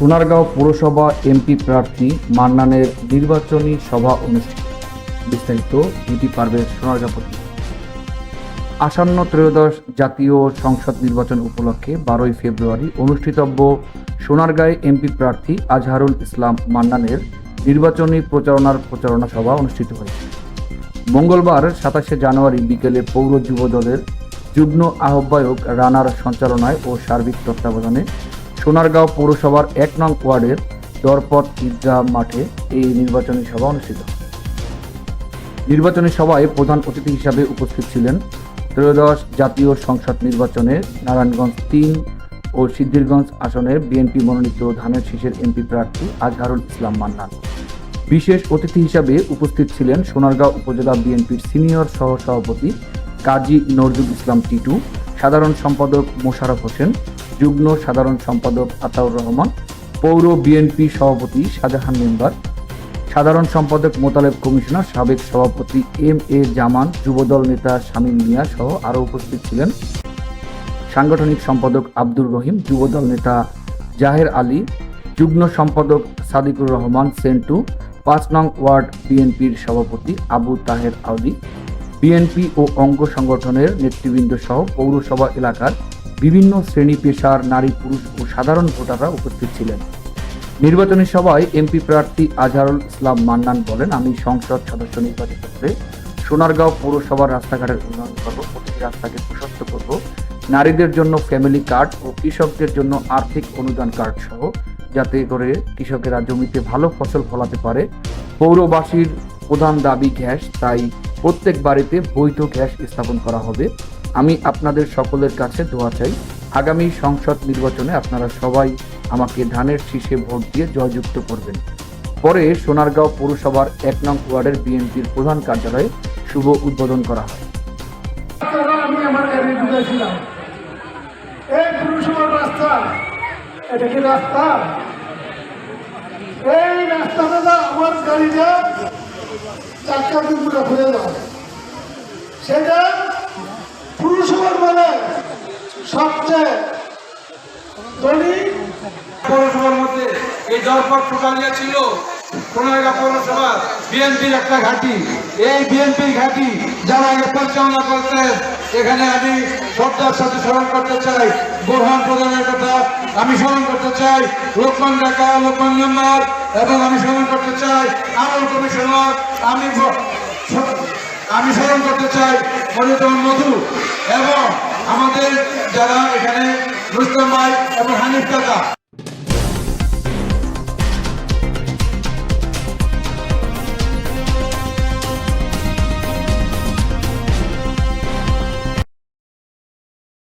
সোনারগাঁও পৌরসভা এমপি প্রার্থী মান্নানের নির্বাচনী সভা অনুষ্ঠিত। বিস্তারিত দিতে পারবে সোনারগাঁও পত্রিকা। আসন্ন ত্রয়োদশ জাতীয় সংসদ নির্বাচন উপলক্ষে 12 ফেব্রুয়ারি অনুষ্ঠিতব্য সোনারগাঁয়ে এমপি প্রার্থী আজহারুল ইসলাম মান্নানের নির্বাচনী প্রচারণা সভা অনুষ্ঠিত হয়েছে। মঙ্গলবার 27 জানুয়ারি বিকেলে পৌর যুব দলের যুগ্ম আহ্বায়ক রানার সঞ্চালনায় ও সার্বিক তত্ত্বাবধানে সোনারগাঁও পৌরসভার 1 নং ওয়ার্ডের দরপথ ঈদগাহ মাঠে এই নির্বাচনী সভা অনুষ্ঠিত হয়। নির্বাচনী সভায় প্রধান অতিথি হিসাবে উপস্থিত ছিলেন ত্রয়োদশ জাতীয় সংসদ নির্বাচনে নারায়ণগঞ্জ 3 ও সিদ্ধিরগঞ্জ আসনের বিএনপি মনোনীত ধানের শীষের এমপি প্রার্থী আজহারুল ইসলাম মান্নান। বিশেষ অতিথি হিসাবে উপস্থিত ছিলেন সোনারগাঁও উপজেলা বিএনপির সিনিয়র সহসভাপতি কাজী নজরুল ইসলাম টিটু, সাধারণ সম্পাদক মোশাররফ হোসেন, যুগ্ম সাধারণ সম্পাদক আতাউর রহমান, পৌর বিএনপি সভাপতি শাহজাহান মেম্বার, সাধারণ সম্পাদক মোতালেব কমিশনার, সাবেক সভাপতি এম.এ. জামান, যুবদল নেতা শামীম মিয়া সহ আরও উপস্থিত ছিলেন সাংগঠনিক সম্পাদক আব্দুর রহিম, যুবদল নেতা জাহের আলী, যুগ্ম সম্পাদক সাদিকুর রহমান সেন্টু, 5 নং ওয়ার্ড বিএনপির সভাপতি আবু তাহের আলী, বিএনপি ও অঙ্গ সংগঠনের নেতৃবৃন্দ সহ পৌরসভা এলাকার বিভিন্ন শ্রেণী পেশার নারী, পুরুষ ও সাধারণ ভোটাররা উপস্থিত ছিলেন। নির্বাচনী সভায় এমপি প্রার্থী আজহারুল ইসলাম মান্নান বলেন, আমি সংসদ সদস্য নির্বাচিত করে সোনারগাঁও পৌরসভার রাস্তাঘাটের উন্নয়ন করব, প্রতিটি রাস্তাকে প্রশস্ত করব, নারীদের জন্য ফ্যামিলি কার্ড ও কৃষকদের জন্য আর্থিক অনুদান কার্ড সহ, যাতে করে কৃষকেরা জমিতে ভালো ফসল ফলাতে পারে। পৌরবাসীর প্রধান দাবি গ্যাস, তাই প্রত্যেক বাড়িতে বৈধ গ্যাস স্থাপন করা হবে। আমি আপনাদের সকলের কাছে দোয়া চাই, আগামী সংসদ নির্বাচনে আপনারা সবাই আমাকে ধানের শীষে ভোট দিয়ে জয়যুক্ত করবেন। পরে সোনারগাঁও পৌরসভার 1 নং ওয়ার্ডের বিএনপির প্রধান কার্যালয়ে শুভ উদ্বোধন করা হয়। আমি আমার গাড়ি ঢুকেছিলাম, এই পৌরসভার রাস্তা, এটা কি রাস্তা? এই রাস্তাটা আমার গাড়িটা চাক্কা দুপুরে ঘুরে যায়, সেটা পৌরসভার মানে সবচেয়ে দলিল। পৌরসভার মধ্যে এই দরপথ টোটালিয়া ছিল সোনারগাঁও পৌরসভা বিএনপির একটা ঘাঁটি। এই বিএনপির ঘাঁটি যারা আগে পরিচালনা করতেন, এখানে আমি শ্রদ্ধার সাথে স্মরণ করতে চাই বোরহান প্রধানের কথা, আমি স্মরণ করতে চাই লোকমান ঢাকা, লোকমান মেম্বার, এবং আমি স্মরণ করতে চাই আমল কমিশনার, আমি স্মরণ করতে চাই মনিরুজ্জামান মধু, এবং আমাদের যারা এখানে রুস্তম ভাই এবং হানিফ কাকা।